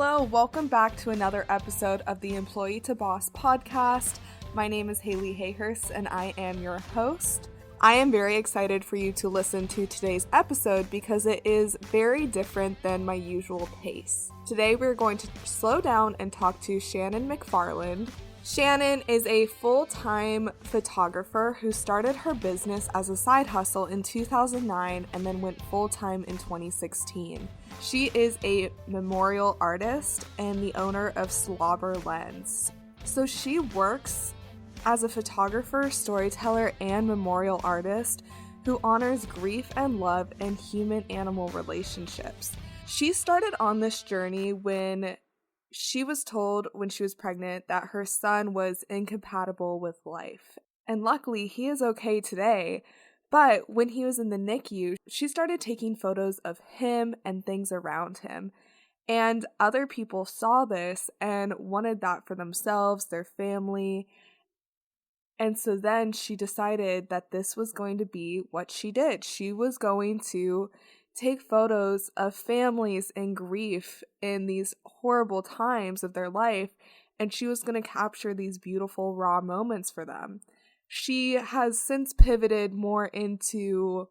Hello, welcome back to another episode of the Employee to Boss podcast. My name is Haley Hayhurst and I am your host. I am very excited for you to listen to today's episode because it is very different than my usual pace. Today we're going to slow down and talk to Shannon MacFarlane. Shannon is a full-time photographer who started her business as a side hustle in 2009 and then went full-time in 2016. She is a memorial artist and the owner of Slobbered Lens. So she works as a photographer, storyteller, and memorial artist who honors grief and love and human-animal relationships. She started on this journey when she was told when she was pregnant that her son was incompatible with life. And luckily, he is okay today. But when he was in the NICU, she started taking photos of him and things around him. And other people saw this and wanted that for themselves, their family. And so then she decided that this was going to be what she did. She was going to take photos of families in grief in these horrible times of their life, and she was going to capture these beautiful raw moments for them. She has since pivoted more into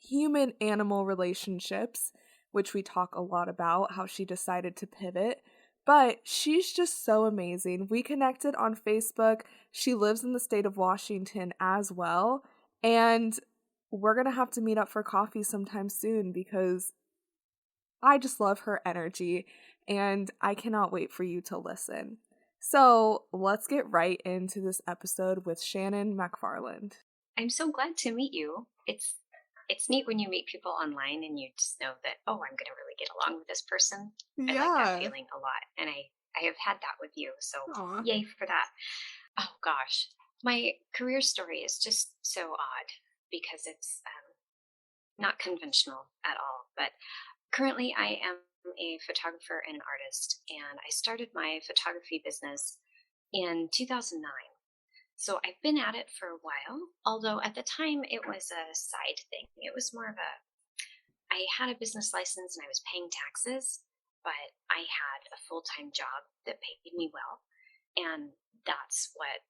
human-animal relationships, which we talk a lot about, how she decided to pivot. But she's just so amazing. We connected on Facebook. She lives in the state of Washington as well. And we're going to have to meet up for coffee sometime soon because I just love her energy and I cannot wait for you to listen. So let's get right into this episode with Shannon MacFarlane. I'm so glad to meet you. It's neat when you meet people online and you just know that, oh, I'm going to really get along with this person. Yeah. I like that feeling a lot. And I have had that with you. So Aww. Yay for that. Oh, gosh. My career story is just so odd because it's not conventional at all. But currently I am a photographer and an artist. And I started my photography business in 2009. So I've been at it for a while, although at the time it was a side thing. It was more of I had a business license and I was paying taxes, but I had a full-time job that paid me well. And that's what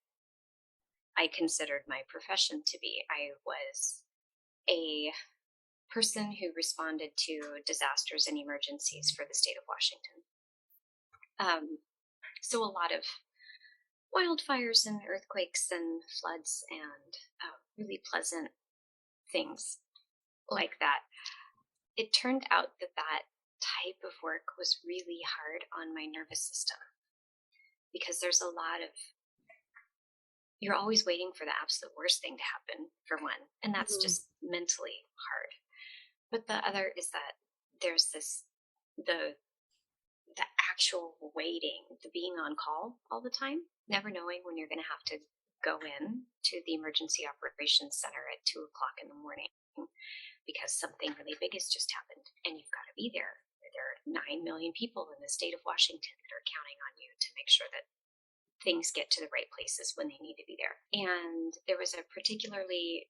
I considered my profession to be. I was a person who responded to disasters and emergencies for the state of Washington. So a lot of wildfires and earthquakes and floods and really pleasant things like that. It turned out that type of work was really hard on my nervous system because there's a lot of, you're always waiting for the absolute worst thing to happen, for one, and that's just mentally hard. But the other is that there's the actual waiting, the being on call all the time, never knowing when you're going to have to go in to the emergency operations center at 2:00 in the morning because something really big has just happened and you've got to be there. There are 9 million people in the state of Washington that are counting on you to make sure that things get to the right places when they need to be there. And there was a particularly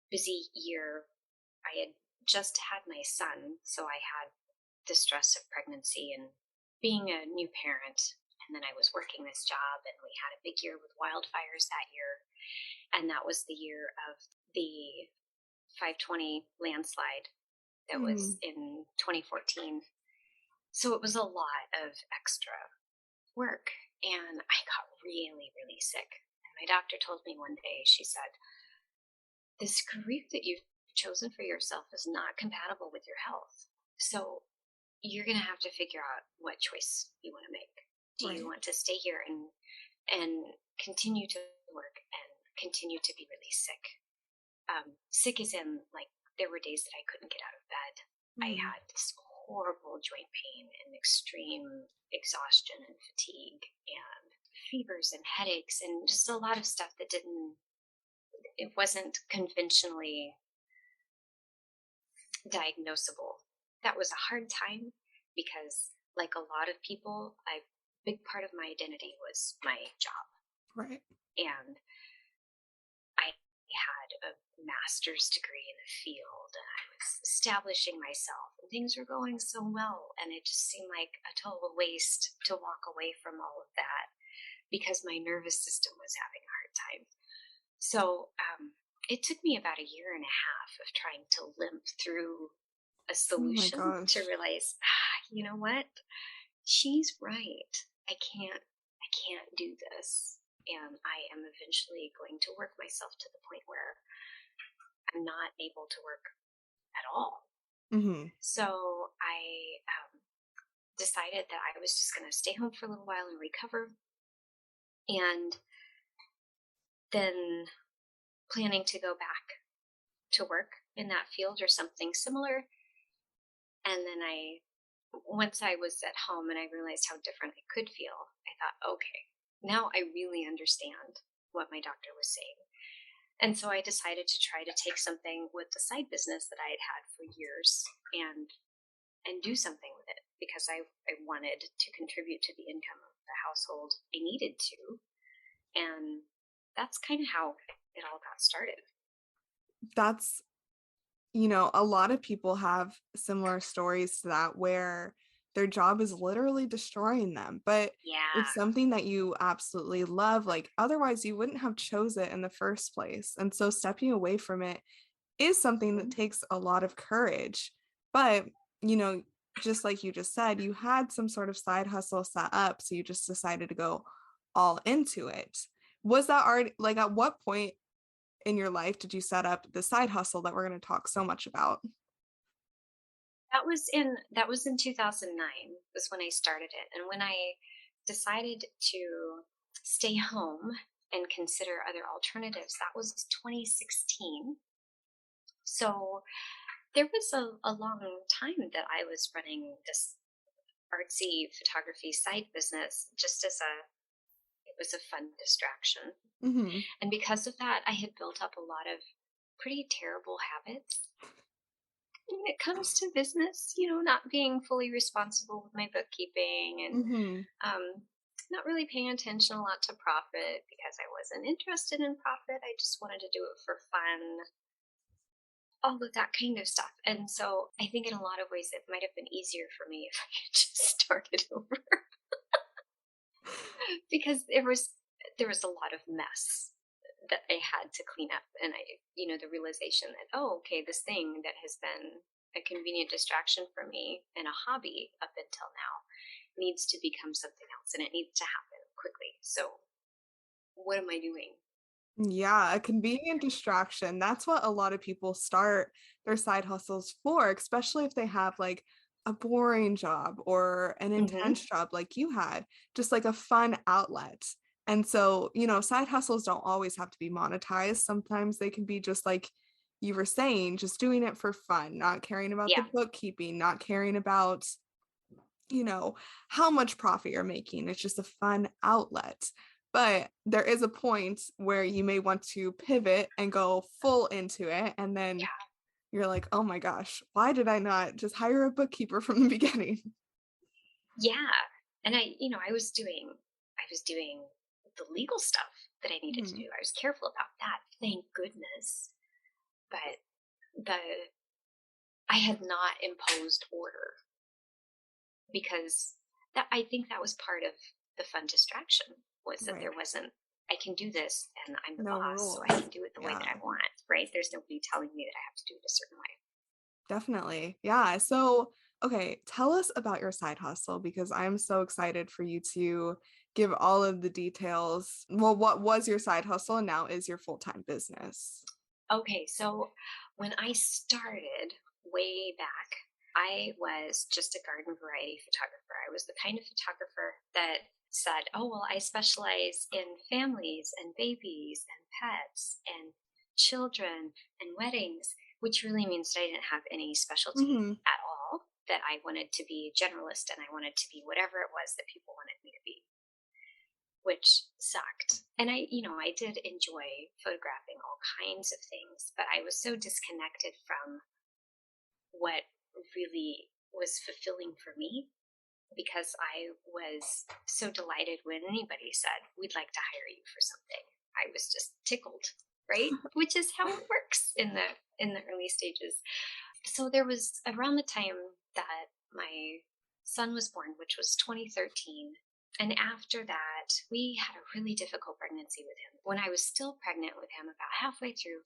busy year. I had just had my son, so I had the stress of pregnancy and being a new parent, and then I was working this job, and we had a big year with wildfires that year, and that was the year of the 520 landslide that was in 2014. So it was a lot of extra work, and I got really, really sick. And my doctor told me one day, she said, this career that you've chosen for yourself is not compatible with your health. So you're going to have to figure out what choice you want to make. Do you want to stay here and continue to work and continue to be really sick? Sick as in, like, there were days that I couldn't get out of bed. I had this horrible joint pain and extreme exhaustion and fatigue and fevers and headaches and just a lot of stuff that it wasn't conventionally diagnosable. That was a hard time because, like a lot of people, a big part of my identity was my job. Right. And I had a master's degree in the field, and I was establishing myself, and things were going so well. And it just seemed like a total waste to walk away from all of that because my nervous system was having a hard time. So it took me about a year and a half of trying to limp through a Oh my solution gosh. to realize, you know what? She's right. I can't do this. And I am eventually going to work myself to the point where I'm not able to work at all. Mm-hmm. So I decided that I was just going to stay home for a little while and recover. And then planning to go back to work in that field or something similar. And then once I was at home and I realized how different I could feel, I thought, okay, now I really understand what my doctor was saying. And so I decided to try to take something with the side business that I had had for years and do something with it, because I wanted to contribute to the income of the household I needed to. And that's kind of how it all got started. That's, you know, a lot of people have similar stories to that where their job is literally destroying them, but Yeah. it's something that you absolutely love. Like, otherwise you wouldn't have chose it in the first place. And so stepping away from it is something that takes a lot of courage. But, you know, just like you just said, you had some sort of side hustle set up, so you just decided to go all into it. Was that already, like, at what point in your life did you set up the side hustle that we're going to talk so much about? That was in 2009 was when I started it. And when I decided to stay home and consider other alternatives, that was 2016. So there was a long time that I was running this artsy photography side business just as it was a fun distraction. Mm-hmm. And because of that, I had built up a lot of pretty terrible habits when it comes to business, not being fully responsible with my bookkeeping and Mm-hmm. not really paying attention a lot to profit because I wasn't interested in profit. I just wanted to do it for fun, all of that kind of stuff. And so I think in a lot of ways it might have been easier for me if I had just started over because there was a lot of mess that I had to clean up. And the realization that, oh, okay, this thing that has been a convenient distraction for me and a hobby up until now needs to become something else, and it needs to happen quickly. So what am I doing? Yeah, a convenient distraction. That's what a lot of people start their side hustles for, especially if they have like a boring job or an Mm-hmm. intense job like you had, just like a fun outlet. And so, you know, side hustles don't always have to be monetized. Sometimes they can be just like you were saying, just doing it for fun, not caring about the Yeah. bookkeeping, not caring about, you know, how much profit you're making. It's just a fun outlet. But there is a point where you may want to pivot and go full into it. And then Yeah. you're like, oh my gosh, why did I not just hire a bookkeeper from the beginning? Yeah. And I was doing the legal stuff that I needed to Mhm. do. I was careful about that, thank goodness. But the I had not imposed order because I think that was part of the fun distraction, was that Right. there wasn't, I can do this and I'm the No boss, so I rules. can do it the way that Yeah, I want, right? There's nobody telling me that I have to do it a certain way. definitely. Yeah. So, okay, tell us about your side hustle because I'm so excited for you to give all of the details. Well, what was your side hustle and now is your full-time business? Okay, so when I started way back, I was just a garden variety photographer. I was the kind of photographer that said, oh, well, I specialize in families and babies and pets and children and weddings, which really means that I didn't have any specialty Mm-hmm. at all, that I wanted to be generalist and I wanted to be whatever it was that people wanted me to be, which sucked. And I did enjoy photographing all kinds of things, but I was so disconnected from what really was fulfilling for me because I was so delighted when anybody said, we'd like to hire you for something. I was just tickled. right? Which is how it works in the early stages. So there was around the time that my son was born, which was 2013. And after that, we had a really difficult pregnancy with him. When I was still pregnant with him, about halfway through,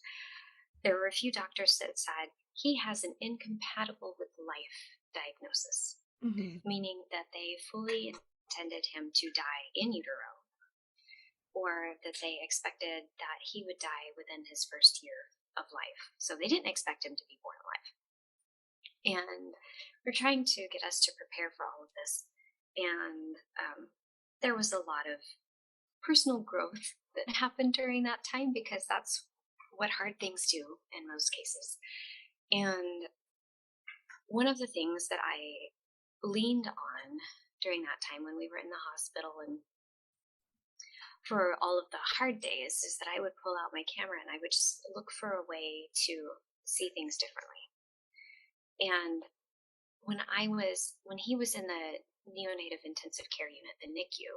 there were a few doctors that said he has an incompatible with life diagnosis, Mm-hmm. meaning that they fully intended him to die in utero, or that they expected that he would die within his first year of life. So they didn't expect him to be born alive. And we're trying to get us to prepare for all of this. And there was a lot of personal growth that happened during that time, because that's what hard things do in most cases. And one of the things that I leaned on during that time when we were in the hospital and for all of the hard days is that I would pull out my camera and I would just look for a way to see things differently. And when he was in the neonatal intensive care unit, the NICU,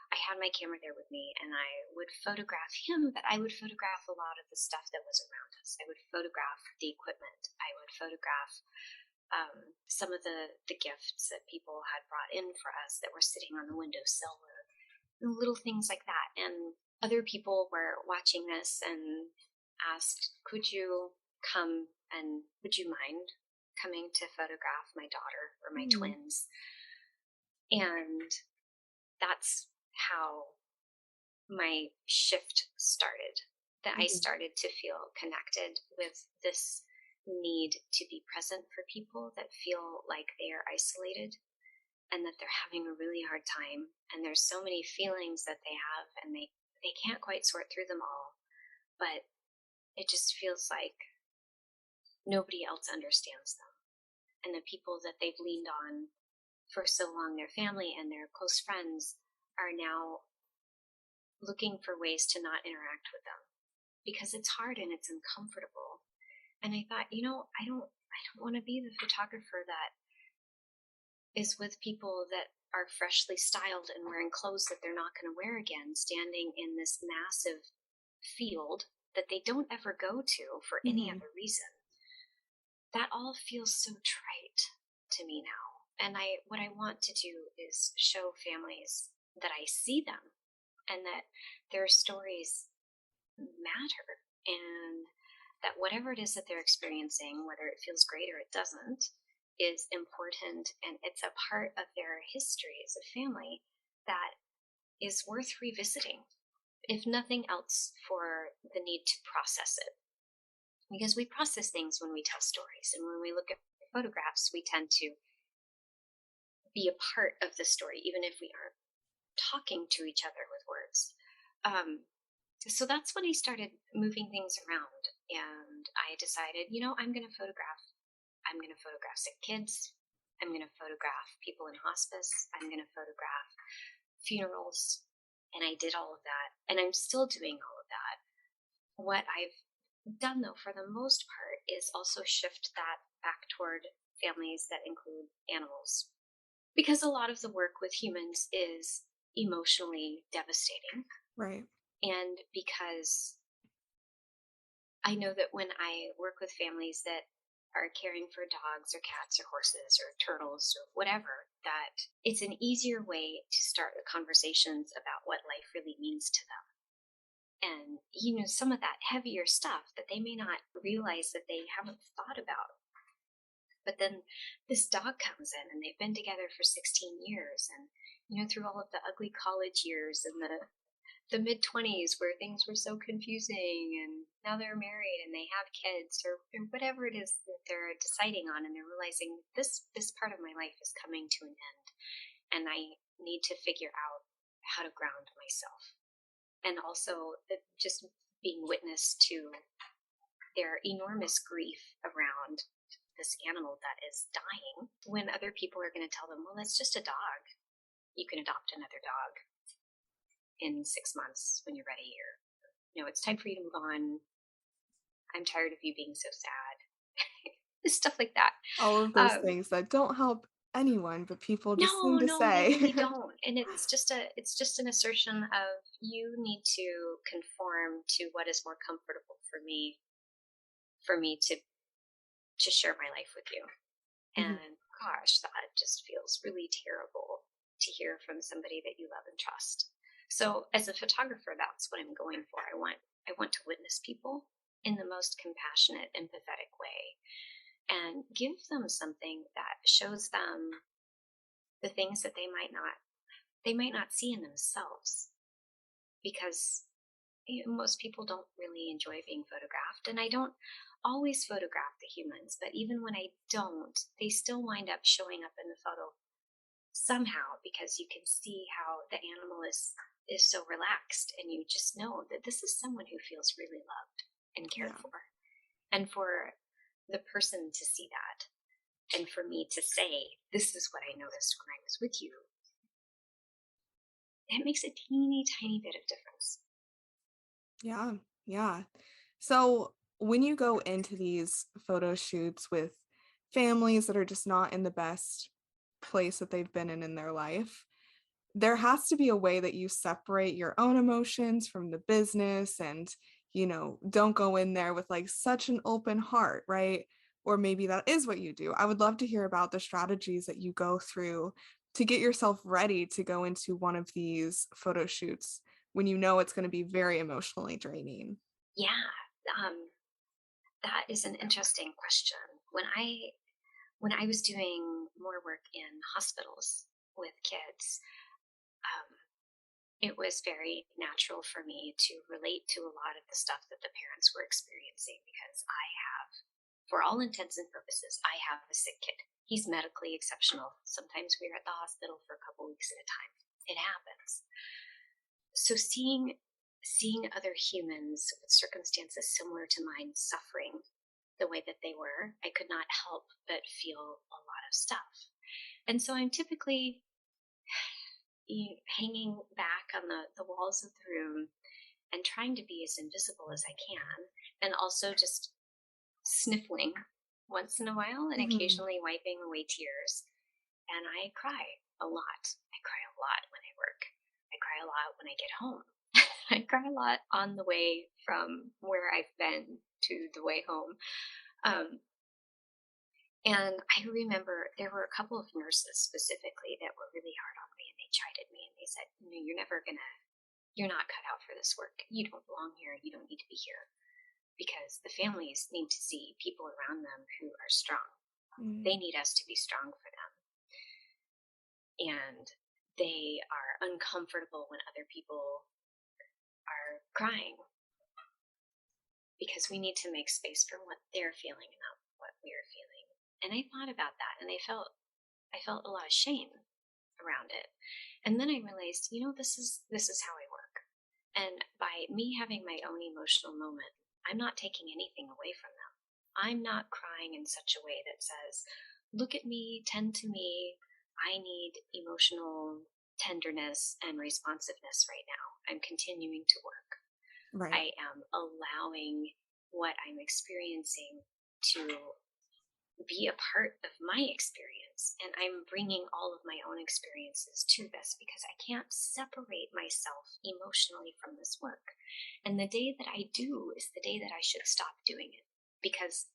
I had my camera there with me and I would photograph him, but I would photograph a lot of the stuff that was around us. I would photograph the equipment. I would photograph some of the gifts that people had brought in for us that were sitting on the windowsill, or little things like that. And other people were watching this and asked, could you come and would you mind coming to photograph my daughter or my twins? And that's how my shift started, that I started to feel connected with this need to be present for people that feel like they are isolated and that they're having a really hard time. And there's so many feelings that they have and they can't quite sort through them all, but it just feels like nobody else understands them. And the people that they've leaned on for so long, their family and their close friends, are now looking for ways to not interact with them because it's hard and it's uncomfortable. And I thought, I don't want to be the photographer that is with people that are freshly styled and wearing clothes that they're not going to wear again, standing in this massive field that they don't ever go to for any other reason. That all feels so trite to me now. And what I want to do is show families that I see them and that their stories matter, and that whatever it is that they're experiencing, whether it feels great or it doesn't, is important, and it's a part of their history as a family that is worth revisiting, if nothing else for the need to process it. Because we process things when we tell stories, and when we look at photographs, we tend to be a part of the story, even if we aren't talking to each other with words. So that's when I started moving things around, and I decided, I'm going to photograph. I'm going to photograph sick kids. I'm going to photograph people in hospice. I'm going to photograph funerals. And I did all of that, and I'm still doing all of that. What I've done, though, for the most part, is also shift that back toward families that include animals, because a lot of the work with humans is emotionally devastating. Right. And because I know that when I work with families that are caring for dogs or cats or horses or turtles or whatever, that it's an easier way to start the conversations about what life really means to them. And, some of that heavier stuff that they may not realize that they haven't thought about. But then this dog comes in and they've been together for 16 years. And, through all of the ugly college years and the mid-20s where things were so confusing, and now they're married and they have kids, or whatever it is that they're deciding on, and they're realizing this part of my life is coming to an end, and I need to figure out how to ground myself. And also just being witness to their enormous grief around this animal that is dying, when other people are going to tell them, well, that's just a dog. You can adopt another dog in 6 months when you're ready, or it's time for you to move on. I'm tired of you being so sad. Stuff like that. All of those things that don't help anyone, but people just seem No, to no, they say. really don't. And it's just an assertion of you need to conform to what is more comfortable for me to share my life with you. Mhm. And gosh, that just feels really terrible to hear from somebody that you love and trust. So as a photographer, that's what I'm going for. I want to witness people in the most compassionate, empathetic way and give them something that shows them the things that they might not see in themselves, because most people don't really enjoy being photographed, and I don't always photograph the humans, but even when I don't, they still wind up showing up in the photo somehow, because you can see how the animal is so relaxed, and you just know that this is someone who feels really loved and cared Yeah. for. And for the person to see that, and for me to say, this is what I noticed when I was with you, it makes a teeny tiny bit of difference. Yeah. Yeah. So when you go into these photo shoots with families that are just not in the best place that they've been in their life, there has to be a way that you separate your own emotions from the business and, don't go in there with like such an open heart, right? Or maybe that is what you do. I would love to hear about the strategies that you go through to get yourself ready to go into one of these photo shoots when you know it's going to be very emotionally draining. Yeah, um, that is an interesting question. When I was doing more work in hospitals with kids, um, it was very natural for me to relate to a lot of the stuff that the parents were experiencing, because for all intents and purposes, I have a sick kid. He's medically exceptional. Sometimes we're at the hospital for a couple weeks at a time. It happens. So seeing other humans with circumstances similar to mine suffering the way that they were, I could not help but feel a lot of stuff. And so I'm typically hanging back on the walls of the room and trying to be as invisible as I can, and also just sniffling once in a while and Mhm. occasionally wiping away tears. And I cry a lot. I cry a lot when I work. I cry a lot when I get home. I cry a lot on the way from where I've been to the way home. Um, and I remember there were a couple of nurses specifically that were really hard on me, and they chided me and they said, "No, you're not cut out for this work. You don't belong here. You don't need to be here." Because the families need to see people around them who are strong. Mhm. They need us to be strong for them. And they are uncomfortable when other people are crying, because we need to make space for what they're feeling and not what we're feeling. And I thought about that, and I felt a lot of shame around it. And then I realized, this is how I work. And by me having my own emotional moment, I'm not taking anything away from them. I'm not crying in such a way that says, look at me, tend to me. I need emotional tenderness and responsiveness right now. I'm continuing to work. Right. I am allowing what I'm experiencing to be a part of my experience, and I'm bringing all of my own experiences to this, because I can't separate myself emotionally from this work. And the day that I do is the day that I should stop doing it, because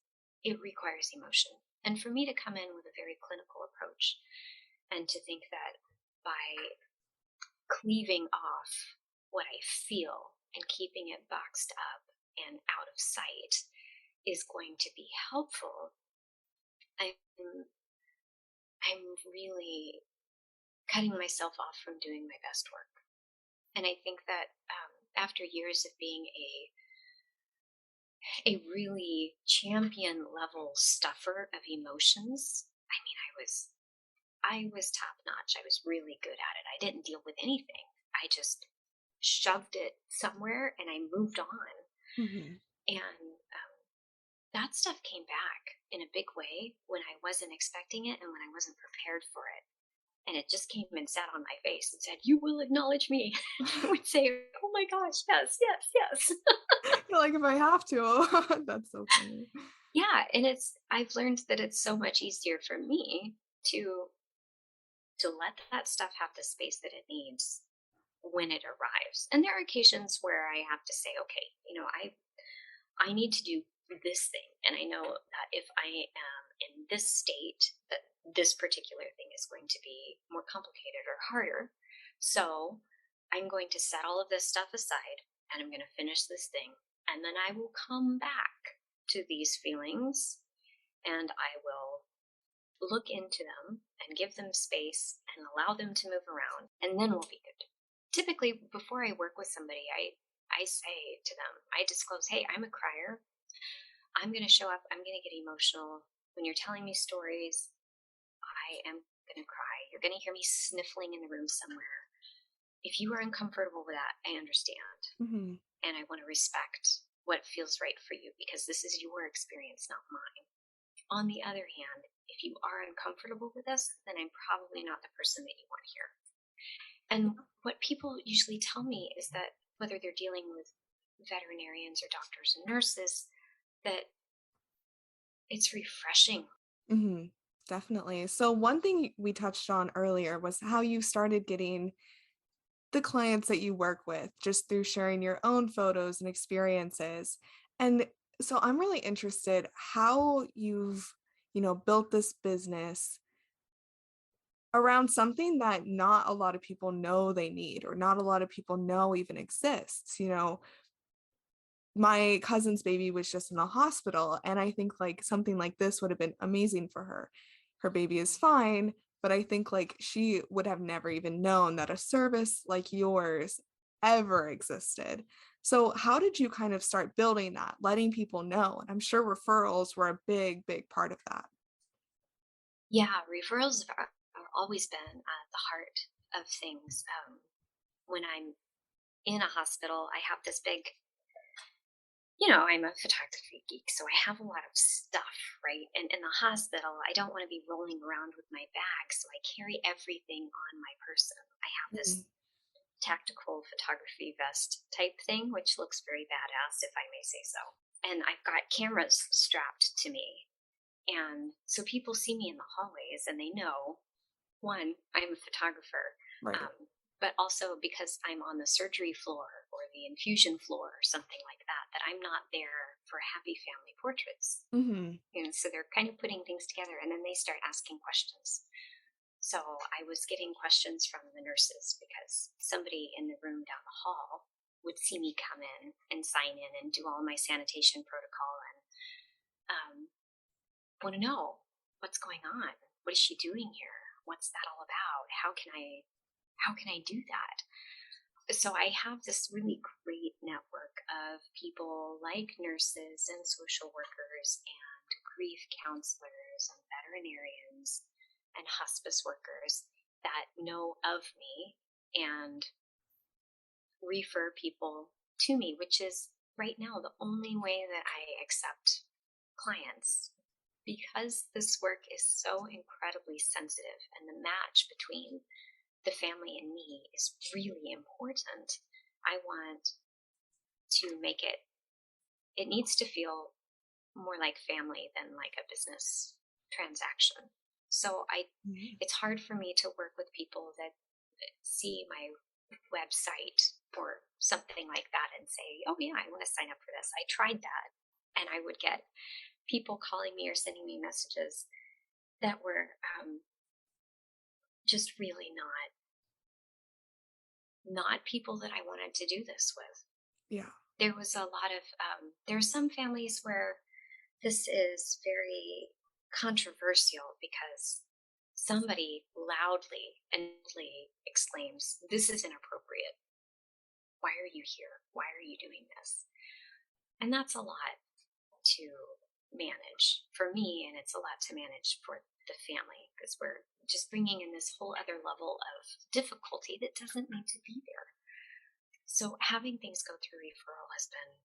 it requires emotion. And for me to come in with a very clinical approach and to think that by cleaving off what I feel and keeping it boxed up and out of sight is going to be helpful, I'm I'm really cutting myself off from doing my best work. And I think that after years of being a really champion level stuffer of emotions, I mean, I was top notch. I was really good at it. I didn't deal with anything. I just shoved it somewhere and I moved on. Mhm. And that stuff came back in a big way when I wasn't expecting it and when I wasn't prepared for it. And it just came and sat on my face and said, "You will acknowledge me." I would say, "Oh my gosh, yes, yes, yes." You're like, if I have to. That's so funny. Yeah, and I've learned that it's so much easier for me to to let that stuff have the space that it needs when it arrives. And there are occasions where I have to say, okay, I need to do this thing. And I know that if I am in this state, that this particular thing is going to be more complicated or harder. So I'm going to set all of this stuff aside and I'm going to finish this thing. And then I will come back to these feelings and I will look into them and give them space and allow them to move around. And then we'll be good. Typically, before I work with somebody, I say to them, I disclose, hey, I'm a crier. I'm going to show up. I'm going to get emotional. When you're telling me stories, I am going to cry. You're going to hear me sniffling in the room somewhere. If you are uncomfortable with that, I understand. Mm-hmm. And I want to respect what feels right for you because this is your experience, not mine. On the other hand, if you are uncomfortable with this, then I'm probably not the person that you want here. And what people usually tell me is that whether they're dealing with veterinarians or doctors and nurses, that it's refreshing. Mm-hmm. Definitely. So one thing we touched on earlier was how you started getting the clients that you work with just through sharing your own photos and experiences. And so I'm really interested how you've, built this business around something that not a lot of people know they need or not a lot of people know even exists. My cousin's baby was just in the hospital, and I think like something like this would have been amazing for her. Her baby is fine, but I think like she would have never even known that a service like yours ever existed. So how did you kind of start building that, letting people know? And I'm sure referrals were a big, big part of that. Yeah, referrals are always been at the heart of things. When I'm in a hospital, I have this big, I'm a photography geek, so I have a lot of stuff, right? And in the hospital, I don't want to be rolling around with my bag, so I carry everything on my person. I have this tactical photography vest type thing, which looks very badass, if I may say so. And I've got cameras strapped to me. And so people see me in the hallways and they know, one, I'm a photographer, Right. but also because I'm on the surgery floor or the infusion floor or something like that, that I'm not there for happy family portraits. Mm-hmm. And so they're kind of putting things together and then they start asking questions. So I was getting questions from the nurses because somebody in the room down the hall would see me come in and sign in and do all my sanitation protocol and want to know what's going on. What is she doing here? What's that all about? How can I do that? So I have this really great network of people like nurses and social workers and grief counselors and veterinarians and hospice workers that know of me and refer people to me, which is right now the only way that I accept clients because this work is so incredibly sensitive and the match between the family and me is really important. I want to make it needs to feel more like family than like a business transaction. So it's hard for me to work with people that see my website or something like that and say, oh yeah, I want to sign up for this. I tried that. And I would get people calling me or sending me messages that were just really not people that I wanted to do this with. Yeah. There was a lot of, there are some families where this is very controversial because somebody loudly and exclaims, this is inappropriate. Why are you here? Why are you doing this? And that's a lot to manage for me, and it's a lot to manage for the family because we're just bringing in this whole other level of difficulty that doesn't need to be there. So having things go through referral has been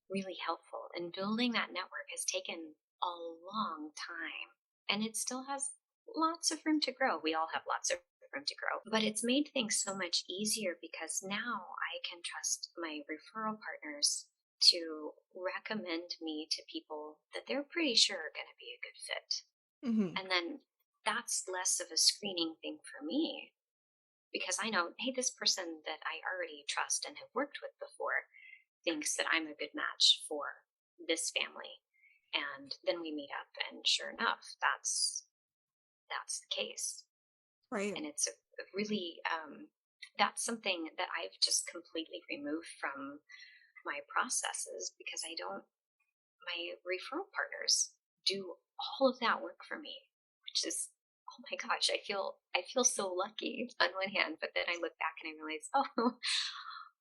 really helpful, and building that network has taken a long time, and it still has lots of room to grow. We all have lots of room to grow, but it's made things so much easier because now I can trust my referral partners to recommend me to people that they're pretty sure are going to be a good fit. Mm-hmm. And then that's less of a screening thing for me, because I know, hey, this person that I already trust and have worked with before thinks that I'm a good match for this family. And then we meet up, and sure enough, that's the case. Right. And it's a really, that's something that I've just completely removed from my processes, because my referral partners do all of that work for me, which is, oh my gosh, I feel so lucky on one hand, but then I look back and I realize, oh,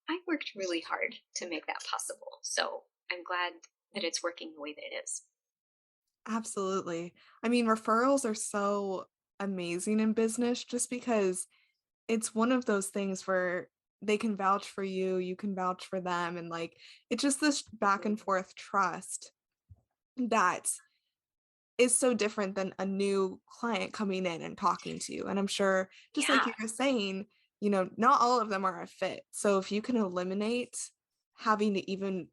I worked really hard to make that possible. So I'm glad that it's working the way that it is. Absolutely. I mean, referrals are so amazing in business just because it's one of those things where they can vouch for you, you can vouch for them, and like it's just this back and forth trust that is so different than a new client coming in and talking to you. And I'm sure, just like Yeah. you were saying, not all of them are a fit. So if you can eliminate having to even,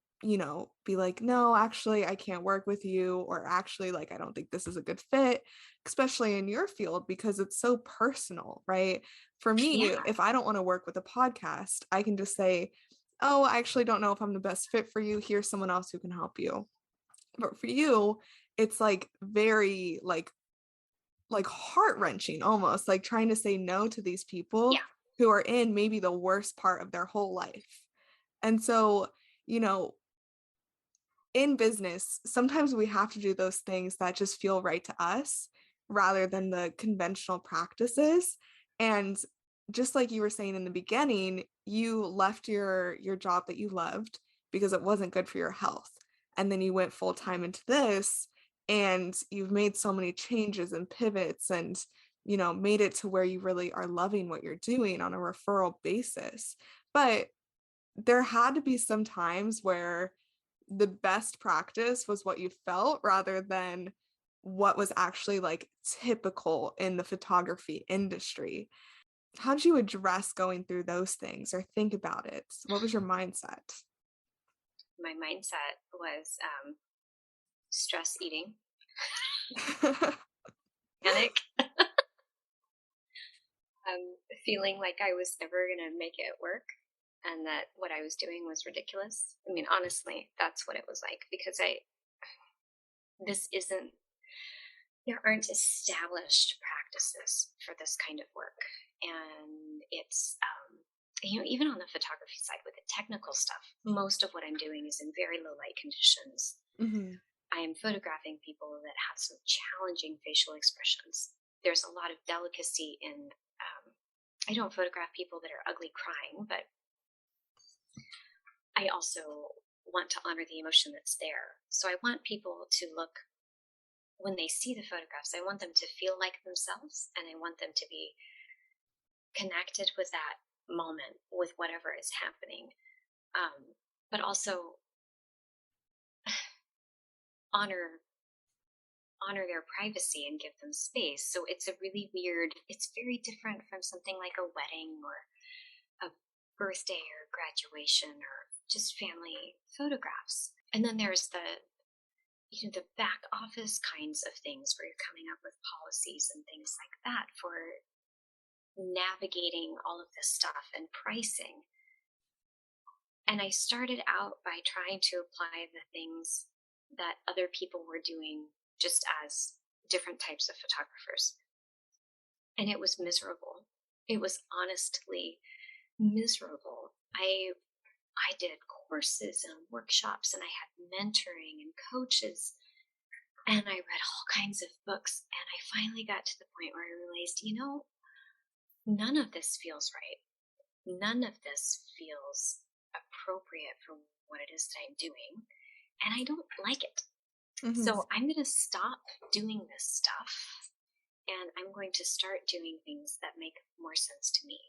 be like, no, actually, I can't work with you, or actually, like, I don't think this is a good fit, especially in your field, because it's so personal, right? For me, Yeah. if I don't want to work with a podcast, I can just say, oh, I actually don't know if I'm the best fit for you. Here's someone else who can help you. But for you, it's like very like heart-wrenching, almost like trying to say no to these people Yeah. who are in maybe the worst part of their whole life. And so, you know, in business, sometimes we have to do those things that just feel right to us rather than the conventional practices. And just like you were saying in the beginning, you left your job that you loved because it wasn't good for your health. And then you went full time into this, and you've made so many changes and pivots, and made it to where you really are loving what you're doing on a referral basis. But there had to be some times where the best practice was what you felt rather than what was actually like typical in the photography industry. How did you address going through those things or think about it? What was your mindset? My mindset was stress eating, panic, feeling like I was never going to make it work, and that what I was doing was ridiculous. I mean, honestly, that's what it was like, because this isn't, there aren't established practices for this kind of work. And it's, even on the photography side with the technical stuff, most of what I'm doing is in very low light conditions. Mm-hmm. I am photographing people that have some challenging facial expressions. There's a lot of delicacy in, I don't photograph people that are ugly crying, but I also want to honor the emotion that's there. So I want people to look, when they see the photographs, I want them to feel like themselves, and I want them to be connected with that moment, with whatever is happening. But also honor their privacy and give them space. So it's a really weird, it's very different from something like a wedding or a birthday or graduation or just family photographs. And then there's the back office kinds of things where you're coming up with policies and things like that for navigating all of this stuff and pricing. And I started out by trying to apply the things that other people were doing just as different types of photographers. And it was miserable. It was honestly miserable. I did courses and workshops, and I had mentoring and coaches, and I read all kinds of books, and I finally got to the point where I realized, none of this feels right. None of this feels appropriate for what it is that I'm doing, and I don't like it. Mm-hmm. So I'm going to stop doing this stuff, and I'm going to start doing things that make more sense to me.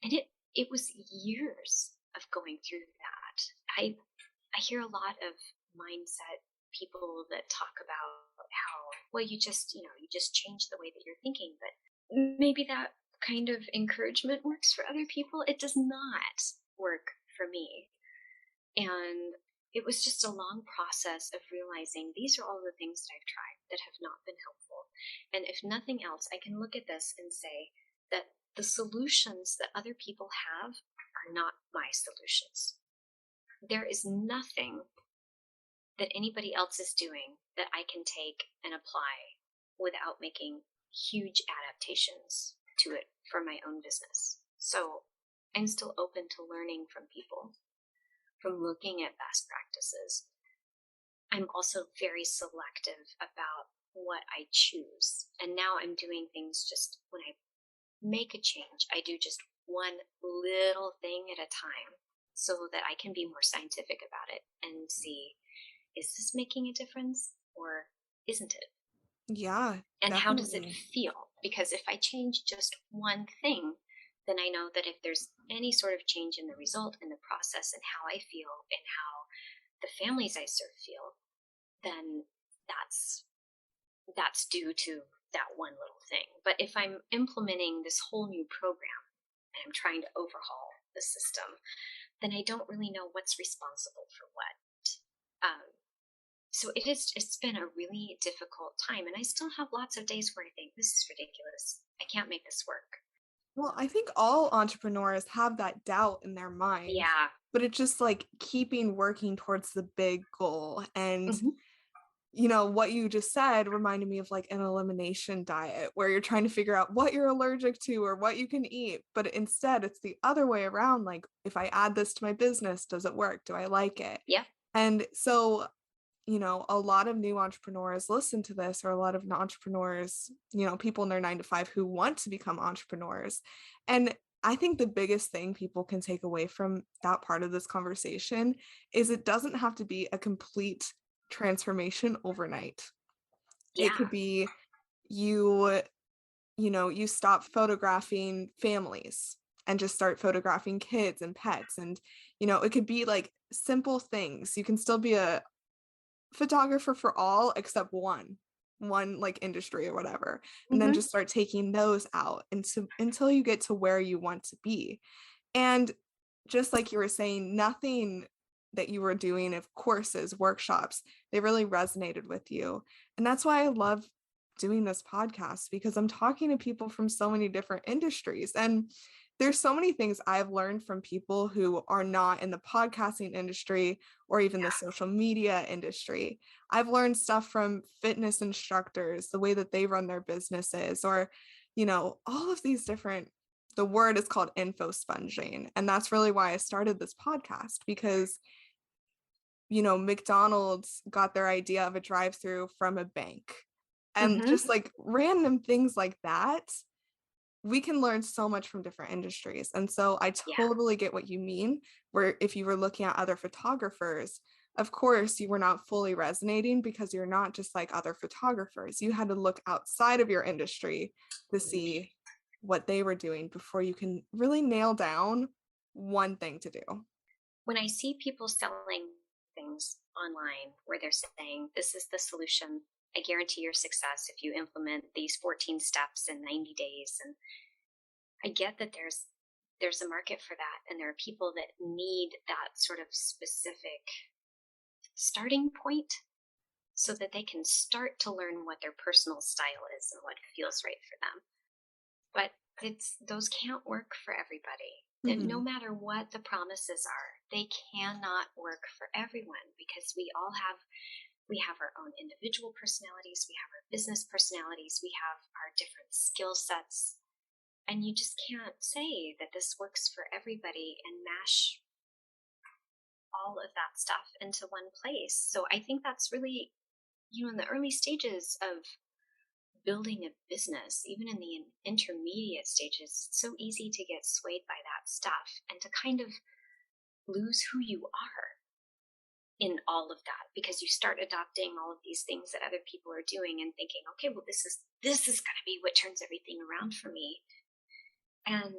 And it was years of going through that. I hear a lot of mindset people that talk about how, well, you just change the way that you're thinking, but maybe that kind of encouragement works for other people. It does not work for me. And it was just a long process of realizing these are all the things that I've tried. that have not been helpful. And if nothing else, I can look at this and say that the solutions that other people have are not my solutions. There is nothing that anybody else is doing that I can take and apply without making huge adaptations to it for my own business. So I'm still open to learning from people, from looking at best practices. I'm also very selective about what I choose. And now I'm doing things just when I make a change, I do just one little thing at a time so that I can be more scientific about it and see, is this making a difference or isn't it? Yeah, And how does it definitely. feel? Because if I change just one thing, then I know that if there's any sort of change in the result, in the process, and how I feel and how the families I serve feel, then that's due to that one little thing. But if I'm implementing this whole new program and I'm trying to overhaul the system, then I don't really know what's responsible for what. So it's been a really difficult time, and I still have lots of days where I think, this is ridiculous. I can't make this work. Well, I think all entrepreneurs have that doubt in their mind, Yeah. but it's just like keeping working towards the big goal. And Mm-hmm. what you just said reminded me of like an elimination diet where you're trying to figure out what you're allergic to or what you can eat. But instead, it's the other way around. Like, if I add this to my business, does it work? Do I like it? Yeah. And so, a lot of new entrepreneurs listen to this, or a lot of entrepreneurs, people in their 9 to 5 who want to become entrepreneurs. And I think the biggest thing people can take away from that part of this conversation is it doesn't have to be a complete transformation overnight. It Yeah. could be you stop photographing families and just start photographing kids and pets. And it could be like simple things. You can still be a photographer for all except one like industry or whatever, and then Mm-hmm. just start taking those out until you get to where you want to be. And just like you were saying, nothing that you were doing of courses, workshops, they really resonated with you. And that's why I love doing this podcast, because I'm talking to people from so many different industries. And there's so many things I've learned from people who are not in the podcasting industry or even the social media industry. I've learned stuff from fitness instructors, the way that they run their businesses, or, all of these different, the word is called info sponging. And that's really why I started this podcast, because, McDonald's got their idea of a drive-through from a bank. And Mm-hmm. just like random things like that, we can learn so much from different industries. And so I Yeah. totally get what you mean, where if you were looking at other photographers, of course, you were not fully resonating because you're not just like other photographers. You had to look outside of your industry to see what they were doing before you can really nail down one thing to do. When I see people selling things online where they're saying, this is the solution, I guarantee your success if you implement these 14 steps in 90 days. And I get that there's a market for that, and there are people that need that sort of specific starting point so that they can start to learn what their personal style is and what feels right for them. But those can't work for everybody. No matter what the promises are, they cannot work for everyone, because we have our own individual personalities, we have our business personalities, we have our different skill sets, and you just can't say that this works for everybody and mash all of that stuff into one place. So I think that's really, in the early stages of building a business, even in the intermediate stages, it's so easy to get swayed by that stuff and to kind of lose who you are in all of that, because you start adopting all of these things that other people are doing and thinking, okay, well, this is going to be what turns everything around for me. And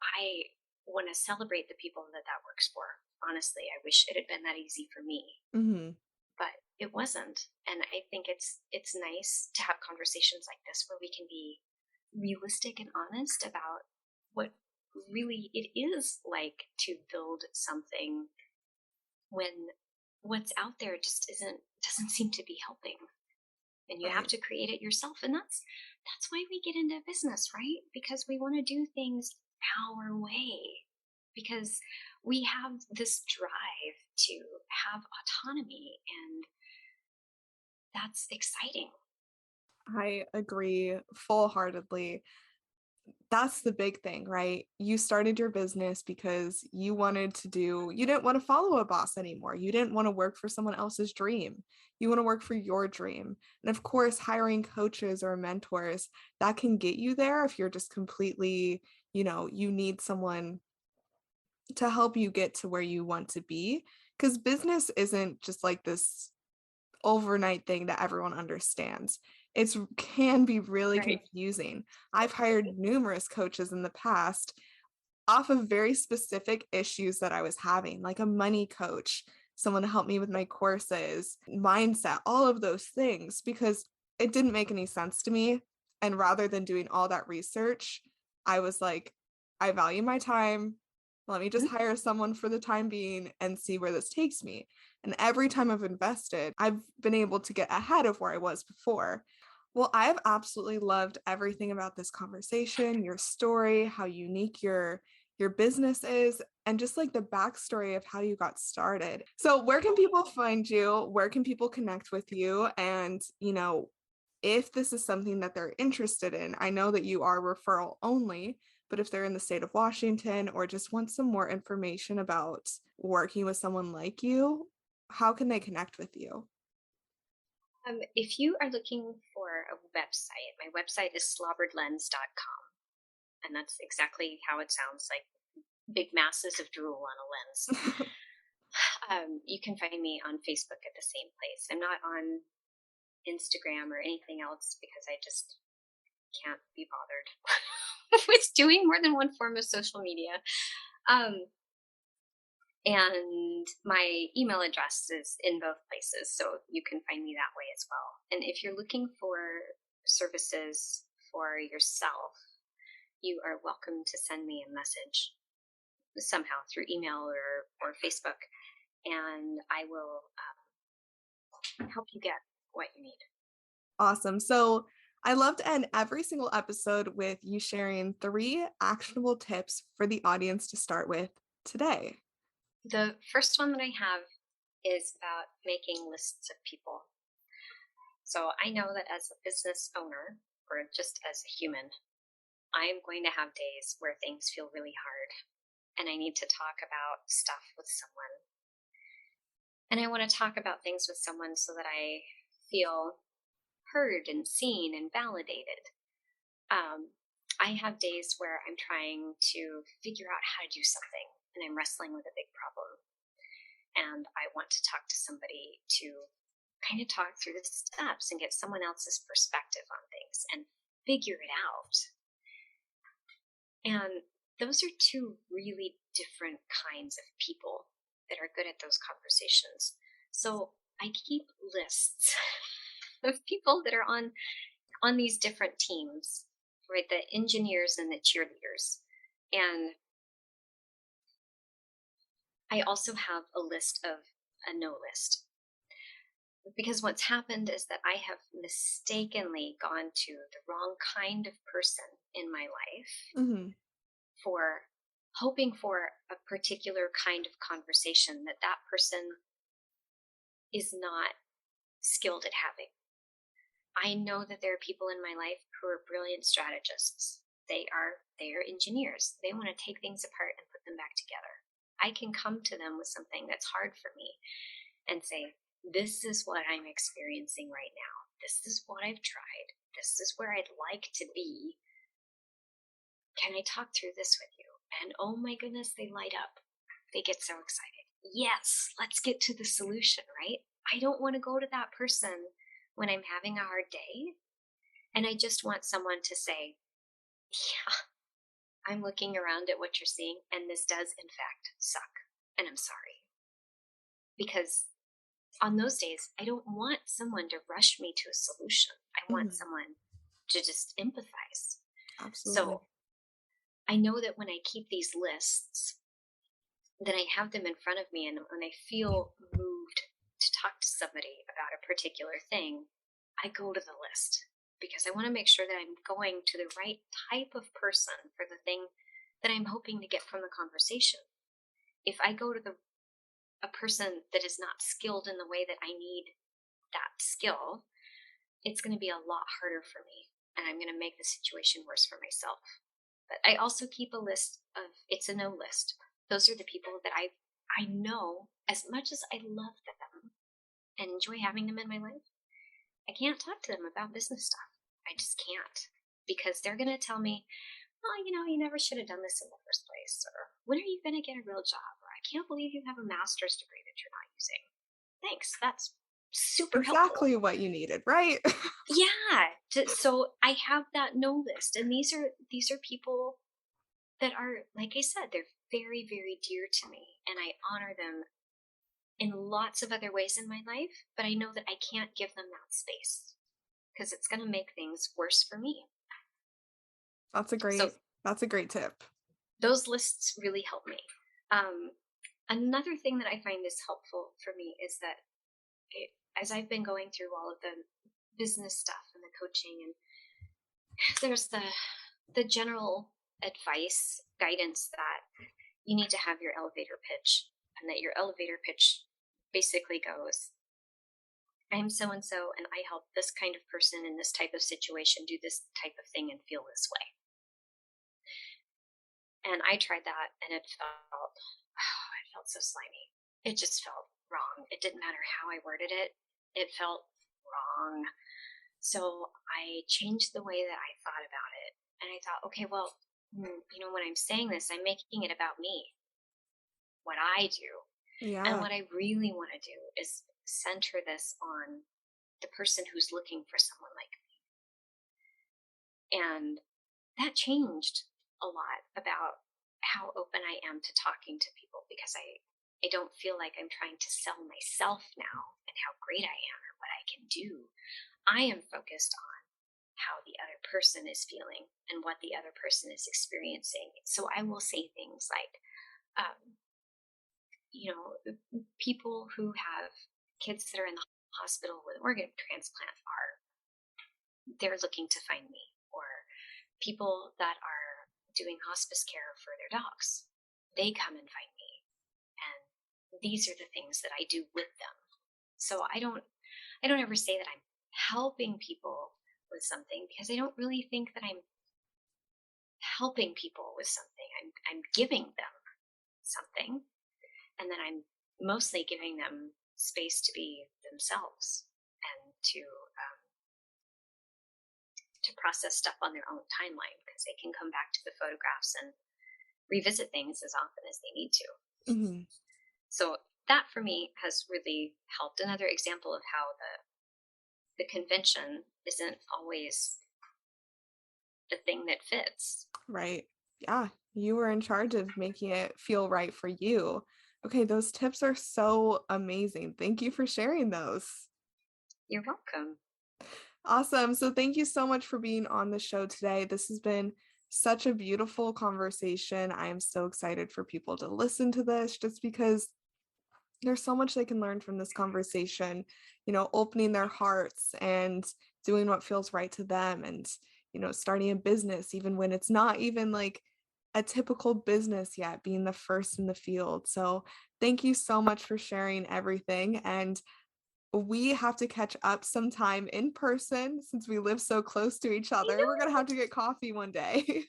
I want to celebrate the people that works for. Honestly, I wish it had been that easy for me. But it wasn't. And I think it's nice to have conversations like this where we can be realistic and honest about what really it is like to build something when what's out there just doesn't seem to be helping. and you have to create it yourself. And that's why we get into business, right? Because we want to do things our way, because we have this drive to have autonomy, and that's exciting. I agree full-heartedly. That's the big thing, right? You started your business because you didn't want to follow a boss anymore. You didn't want to work for someone else's dream. You want to work for your dream. And of course, hiring coaches or mentors, that can get you there if you're just completely, you need someone to help you get to where you want to be. Because business isn't just like this overnight thing that everyone understands. It can be really confusing. I've hired numerous coaches in the past off of very specific issues that I was having, like a money coach, someone to help me with my courses, mindset, all of those things, because it didn't make any sense to me. And rather than doing all that research, I was like, I value my time. Let me just hire someone for the time being and see where this takes me. And every time I've invested, I've been able to get ahead of where I was before. Well, I've absolutely loved everything about this conversation, your story, how unique your business is, and just like the backstory of how you got started. So where can people find you? Where can people connect with you? And, if this is something that they're interested in, I know that you are referral only, but if they're in the state of Washington or just want some more information about working with someone like you, how can they connect with you? If you are looking for a website, my website is slobberedlens.com. And that's exactly how it sounds, like big masses of drool on a lens. You can find me on Facebook at the same place. I'm not on Instagram or anything else because I just can't be bothered with doing more than one form of social media. And my email address is in both places, so you can find me that way as well. And if you're looking for services for yourself, you are welcome to send me a message somehow through email or Facebook, and I will help you get what you need. Awesome. So I love to end every single episode with you sharing 3 actionable tips for the audience to start with today. The first one that I have is about making lists of people. So I know that as a business owner, or just as a human, I'm going to have days where things feel really hard and I need to talk about stuff with someone. And I want to talk about things with someone so that I feel heard and seen and validated. I have days where I'm trying to figure out how to do something and I'm wrestling with a big problem. And I want to talk to somebody to kind of talk through the steps and get someone else's perspective on things and figure it out. And those are 2 really different kinds of people that are good at those conversations. So I keep lists of people that are on these different teams, right? The engineers and the cheerleaders. And I also have a list of a no list. Because what's happened is that I have mistakenly gone to the wrong kind of person in my life for hoping for a particular kind of conversation that person is not skilled at having. I know that there are people in my life who are brilliant strategists. They are engineers. They want to take things apart and put them back together. I can come to them with something that's hard for me and say, this is what I'm experiencing right now. This is what I've tried. This is where I'd like to be. Can I talk through this with you? And oh my goodness, they light up. They get so excited. Yes, let's get to the solution, right? I don't want to go to that person when I'm having a hard day. And I just want someone to say, yeah, I'm looking around at what you're seeing, and this does, in fact, suck. And I'm sorry. Because on those days, I don't want someone to rush me to a solution. I want someone to just empathize. Absolutely. So I know that when I keep these lists, that I have them in front of me, and when I feel moved to talk to somebody about a particular thing, I go to the list because I want to make sure that I'm going to the right type of person for the thing that I'm hoping to get from the conversation. If I go to a person that is not skilled in the way that I need that skill, it's going to be a lot harder for me, and I'm going to make the situation worse for myself. But I also keep a list of, it's a no list. Those are the people that I know, as much as I love them and enjoy having them in my life, I can't talk to them about business stuff. I just can't, because they're going to tell me, well, you never should have done this in the first place, or when are you going to get a real job, or I can't believe you have a master's degree that you're not using. Thanks, that's super exactly helpful. What you needed, right? Yeah. So I have that no list, and these are people that are, like I said, they're very, very dear to me, and I honor them in lots of other ways in my life, but I know that I can't give them that space because it's going to make things worse for me. That's a great tip. Those lists really help me. Another thing that I find is helpful for me is that as I've been going through all of the business stuff and the coaching, and there's the general advice, guidance that you need to have your elevator pitch, and that your elevator pitch basically goes, I'm so-and-so, and I help this kind of person in this type of situation do this type of thing and feel this way. And I tried that, and it felt so slimy. It just felt wrong. It didn't matter how I worded it. It felt wrong. So I changed the way that I thought about it. And I thought, okay, well, when I'm saying this, I'm making it about me, what I do. Yeah. And what I really want to do is center this on the person who's looking for someone like me. And that changed a lot about how open I am to talking to people, because I don't feel like I'm trying to sell myself now and how great I am or what I can do. I am focused on how the other person is feeling and what the other person is experiencing. So I will say things like, people who have kids that are in the hospital with organ transplant they're looking to find me, or people that are doing hospice care for their dogs, they come and find me, and these are the things that I do with them. So I don't ever say that I'm helping people with something, because I don't really think that I'm helping people with something. I'm giving them something, and then I'm mostly giving them space to be themselves and to process stuff on their own timeline, because they can come back to the photographs and revisit things as often as they need to. Mm-hmm. So that for me has really helped. Another example of how the convention isn't always the thing that fits. Right. Yeah. You were in charge of making it feel right for you. Okay. Those tips are so amazing. Thank you for sharing those. You're welcome. Awesome. So thank you so much for being on the show today. This has been such a beautiful conversation. I am so excited for people to listen to this, just because there's so much they can learn from this conversation, opening their hearts and doing what feels right to them, and, starting a business, even when it's not even like a typical business yet, being the first in the field. So thank you so much for sharing everything. And we have to catch up sometime in person, since we live so close to each other. We're going to have to get coffee one day.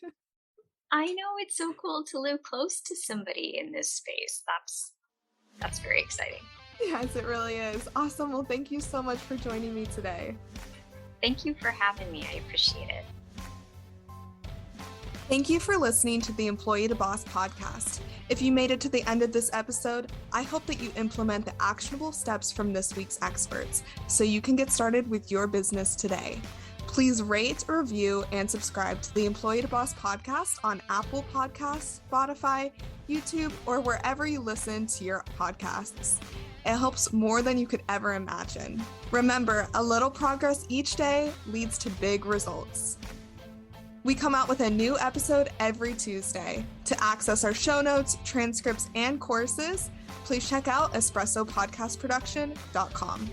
I know, it's so cool to live close to somebody in this space. That's very exciting. Yes, it really is. Awesome. Well, thank you so much for joining me today. Thank you for having me. I appreciate it. Thank you for listening to the Employee to Boss podcast. If you made it to the end of this episode, I hope that you implement the actionable steps from this week's experts so you can get started with your business today. Please rate, review, and subscribe to the Employee to Boss podcast on Apple Podcasts, Spotify, YouTube, or wherever you listen to your podcasts. It helps more than you could ever imagine. Remember, a little progress each day leads to big results. We come out with a new episode every Tuesday. To access our show notes, transcripts, and courses, please check out espressopodcastproduction.com.